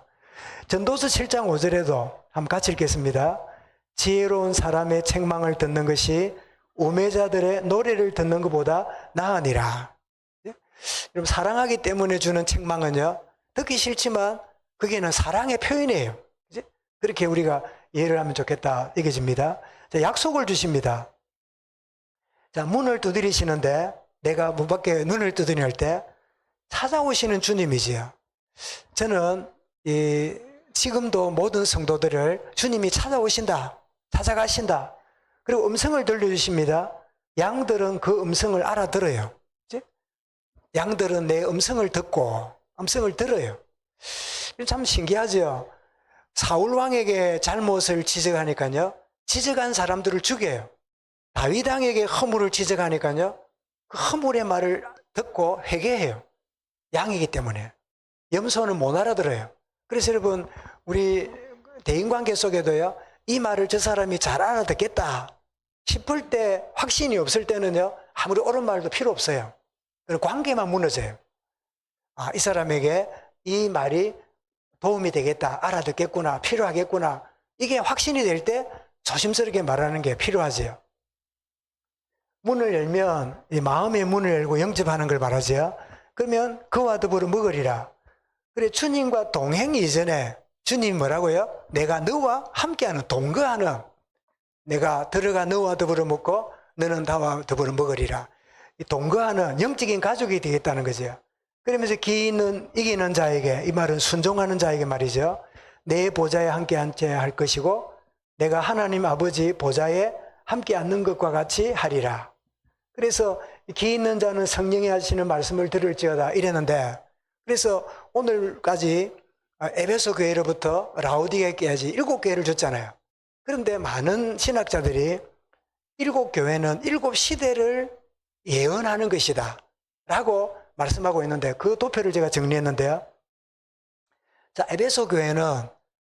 전도서 7장 5절에도 한번 같이 읽겠습니다. 지혜로운 사람의 책망을 듣는 것이 우매자들의 노래를 듣는 것보다 나으니라. 여러분 사랑하기 때문에 주는 책망은요, 듣기 싫지만 그게는 사랑의 표현이에요. 그렇게 우리가 이해를 하면 좋겠다 이겨집니다. 자, 약속을 주십니다. 자, 문을 두드리시는데, 내가 문 밖에 눈을 두드리 할 때 찾아오시는 주님이지요. 저는 지금도 모든 성도들을 주님이 찾아오신다, 찾아가신다. 그리고 음성을 들려주십니다. 양들은 그 음성을 알아들어요. 양들은 내 음성을 듣고 음성을 들어요. 참 신기하죠. 사울 왕에게 잘못을 지적하니까요, 지적한 사람들을 죽여요. 다윗 왕에게 허물을 지적하니까요, 그 허물의 말을 듣고 회개해요. 양이기 때문에. 염소는 못 알아들어요. 그래서 여러분 우리 대인관계 속에도요, 이 말을 저 사람이 잘 알아듣겠다 싶을 때, 확신이 없을 때는요, 아무리 옳은 말도 필요 없어요. 그리고 관계만 무너져요. 아, 이 사람에게 이 말이 도움이 되겠다, 알아듣겠구나, 필요하겠구나. 이게 확신이 될 때 조심스럽게 말하는 게 필요하지요. 문을 열면 이 마음의 문을 열고 영접하는 걸 말하죠. 그러면 그와 더불어 먹으리라. 그래 주님과 동행 이전에 주님이 뭐라고요? 내가 너와 함께하는, 동거하는, 내가 들어가 너와 더불어 먹고 너는 나와 더불어 먹으리라. 이 동거하는 영적인 가족이 되겠다는 거죠. 그러면서 이기는 자에게, 이 말은 순종하는 자에게 말이죠. 내 보좌에 함께 앉아야 할 것이고 내가 하나님 아버지 보좌에 함께 앉는 것과 같이 하리라. 그래서 기 있는 자는 성령이 하시는 말씀을 들을지어다 이랬는데, 그래서 오늘까지 에베소 교회로부터 라오디게까지 7교회를 줬잖아요. 그런데 많은 신학자들이 7교회는 7시대를 예언하는 것이다 라고 말씀하고 있는데, 그 도표를 제가 정리했는데요. 자, 에베소 교회는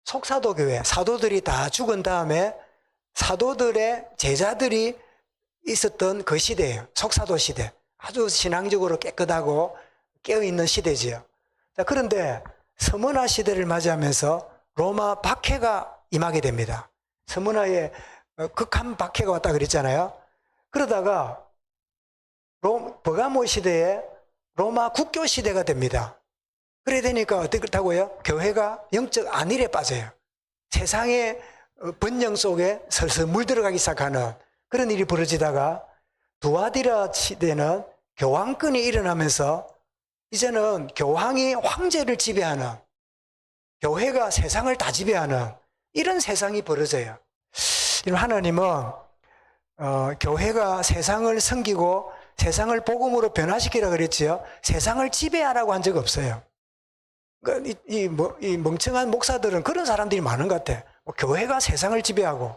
속사도 교회, 사도들이 다 죽은 다음에 사도들의 제자들이 있었던 그 시대예요. 속사도 시대. 아주 신앙적으로 깨끗하고 깨어있는 시대지요. 자, 그런데 서문화 시대를 맞이하면서 로마 박해가 임하게 됩니다. 서문화에 극한 박해가 왔다 그랬잖아요. 그러다가 버가모 시대에 로마 국교 시대가 됩니다. 그래 되니까 어떻게 그렇다고요? 교회가 영적 안일에 빠져요. 세상의 번영 속에 슬슬 물들어가기 시작하는 그런 일이 벌어지다가 두아디라 시대는 교황권이 일어나면서 이제는 교황이 황제를 지배하는, 교회가 세상을 다 지배하는 이런 세상이 벌어져요. 하나님은 교회가 세상을 섬기고 세상을 복음으로 변화시키라 그랬지요. 세상을 지배하라고 한 적 없어요. 그러니까 이 멍청한 목사들은 그런 사람들이 많은 것 같아. 교회가 세상을 지배하고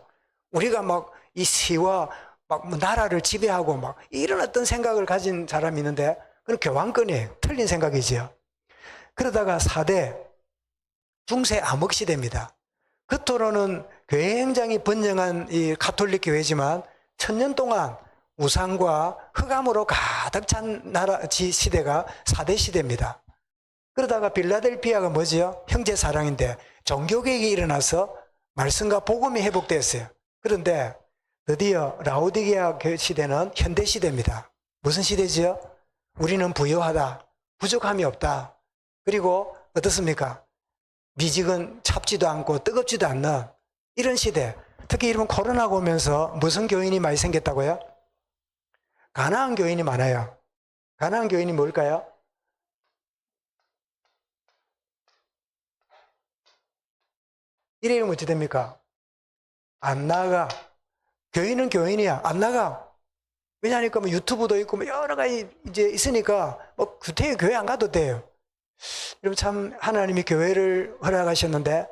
우리가 막 이 시와 막 나라를 지배하고 막 이런 어떤 생각을 가진 사람이 있는데, 그건 교황권이 틀린 생각이지요. 그러다가 4대 중세 암흑 시대입니다. 겉으로는 굉장히 번영한 이 가톨릭 교회지만 1000년 동안 우상과 흑암으로 가득 찬 나라 시대가 4대 시대입니다. 그러다가 빌라델피아가 뭐지요? 형제 사랑인데 종교개혁이 일어나서 말씀과 복음이 회복됐어요. 그런데 드디어 라오디게아 시대는 현대 시대입니다. 무슨 시대지요? 우리는 부유하다, 부족함이 없다. 그리고 어떻습니까? 미직은 찹지도 않고 뜨겁지도 않는 이런 시대. 특히 이런 코로나가 오면서 무슨 교인이 많이 생겼다고요? 가난한 교인이 많아요. 가난한 교인이 뭘까요? 이래면 어찌 됩니까? 안 나가. 교인은 교인이야. 안 나가. 왜냐하니까 뭐 유튜브도 있고 뭐 여러 가지 이제 있으니까 뭐 구태여 교회 안 가도 돼요. 여러분 참 하나님이 교회를 허락하셨는데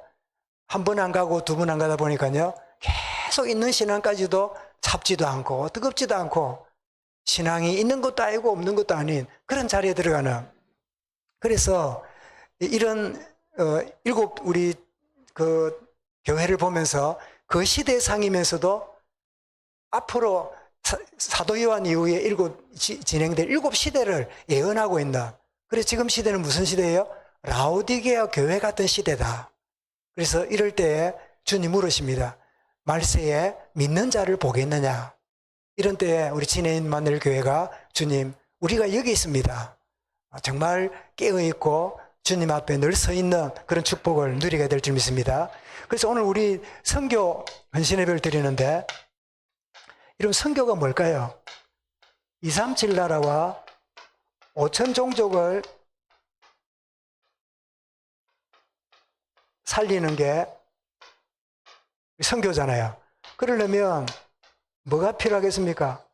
한 번 안 가고 두 번 안 가다 보니까요, 계속 있는 신앙까지도 찹지도 않고 뜨겁지도 않고 신앙이 있는 것도 아니고 없는 것도 아닌 그런 자리에 들어가는. 그래서 이런 우리 그 교회를 보면서 그 시대상이면서도 앞으로 사도 요한 이후에 진행될 7시대를 예언하고 있는, 그래서 지금 시대는 무슨 시대예요? 라오디게아 교회 같은 시대다. 그래서 이럴 때에 주님 물으십니다. 말세에 믿는 자를 보겠느냐? 이런 때에 우리 진해인만을 교회가 주님, 우리가 여기 있습니다. 정말 깨어있고 주님 앞에 늘 서 있는 그런 축복을 누리게 될 줄 믿습니다. 그래서 오늘 우리 선교 헌신예배를 드리는데, 이런 선교가 뭘까요? 237 나라와 5천 종족을 살리는 게 선교잖아요. 그러려면 뭐가 필요하겠습니까?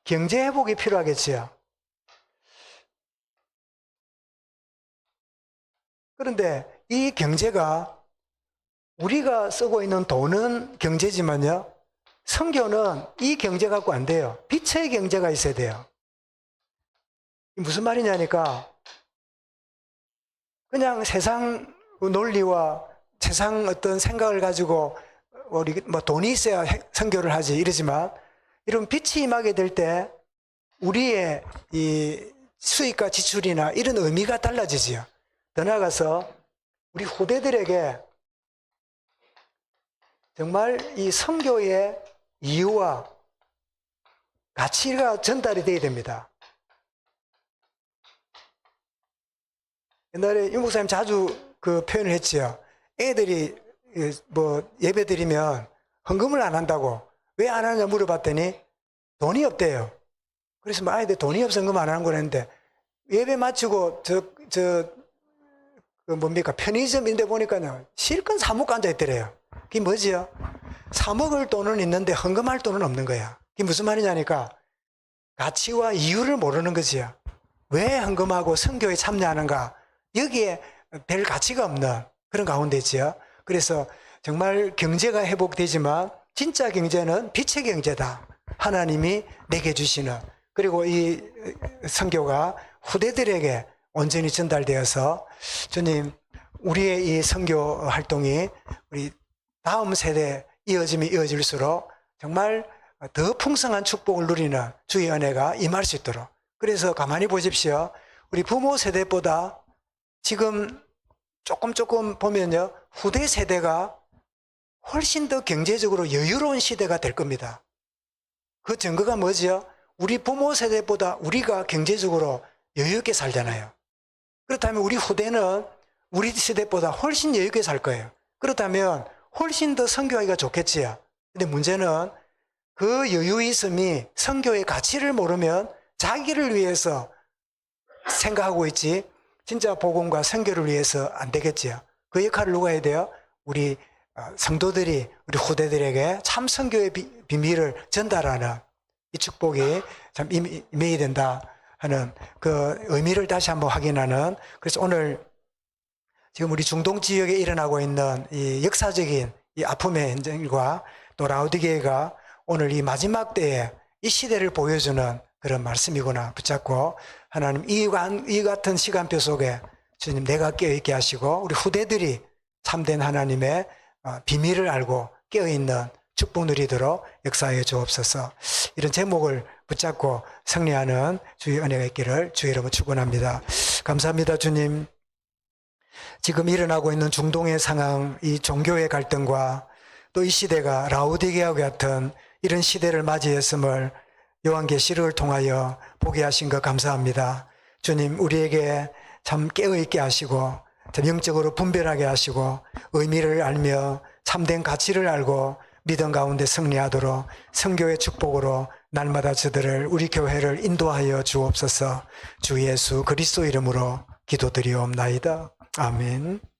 경제 회복이 필요하겠지요. 그런데 이 경제가 우리가 쓰고 있는 돈은 경제지만요, 선교는 이 경제 갖고 안 돼요. 빛의 경제가 있어야 돼요. 무슨 말이냐니까, 그냥 세상 논리와 세상 어떤 생각을 가지고 우리 뭐 돈이 있어야 선교를 하지 이러지만, 이런 빛이 임하게 될 때 우리의 이 수익과 지출이나 이런 의미가 달라지지요. 더 나아가서 우리 후대들에게 정말 이 선교의 이유와 가치가 전달이 돼야 됩니다. 옛날에 유 목사님 자주 그 표현을 했지요. 애들이 뭐 예배 드리면 헌금을 안 한다고 왜 안 하냐 물어봤더니 돈이 없대요. 그래서 뭐 아이들 돈이 없어서 헌금 안 하는 거랬는데 예배 마치고 그 뭡니까 편의점인데 보니까요 실컷 사 먹고 앉아 있더래요. 그게 뭐지요? 사 먹을 돈은 있는데 헌금할 돈은 없는 거야. 그게 무슨 말이냐니까 가치와 이유를 모르는 거지요. 왜 헌금하고 선교에 참여하는가? 여기에 별 가치가 없는 그런 가운데 있지요. 그래서 정말 경제가 회복되지만 진짜 경제는 빛의 경제다. 하나님이 내게 주시는. 그리고 이 선교가 후대들에게 온전히 전달되어서 주님 우리의 이 선교 활동이 우리 다음 세대 이어지면 이어질수록 정말 더 풍성한 축복을 누리는 주의 은혜가 임할 수 있도록. 그래서 가만히 보십시오. 우리 부모 세대보다 지금 조금 보면요 후대 세대가 훨씬 더 경제적으로 여유로운 시대가 될 겁니다. 그 증거가 뭐지요? 우리 부모 세대보다 우리가 경제적으로 여유 있게 살잖아요. 그렇다면 우리 후대는 우리 세대보다 훨씬 여유 있게 살 거예요. 그렇다면 훨씬 더 선교하기가 좋겠지요. 근데 문제는 그 여유 있음이 선교의 가치를 모르면 자기를 위해서 생각하고 있지 진짜 복음과 선교를 위해서 안 되겠지요. 그 역할을 누가 해야 돼요? 우리 성도들이 우리 후대들에게 참 선교의 비밀을 전달하는 이 축복이 참 임해야 된다 하는 그 의미를 다시 한번 확인하는. 그래서 오늘 지금 우리 중동 지역에 일어나고 있는 이 역사적인 이 아픔의 현장과 또 라오디게가 오늘 이 마지막 때에 이 시대를 보여주는 그런 말씀이구나 붙잡고 하나님 이 같은 시간표 속에 주님 내가 깨어있게 하시고 우리 후대들이 참된 하나님의 비밀을 알고 깨어있는 축복 누리도록 역사해 주옵소서. 이런 제목을 붙잡고 승리하는 주의 은혜가 있기를 주의 이름으로 축원합니다. 감사합니다. 주님 지금 일어나고 있는 중동의 상황 이 종교의 갈등과 또 이 시대가 라오디게와 같은 이런 시대를 맞이했음을 요한계시록을 통하여 보게 하신 것 감사합니다. 주님 우리에게 참 깨어있게 하시고 참 영적으로 분별하게 하시고 의미를 알며 참된 가치를 알고 믿음 가운데 승리하도록 선교의 축복으로 날마다 저들을 우리 교회를 인도하여 주옵소서. 주 예수 그리스도 이름으로 기도드리옵나이다. 아멘.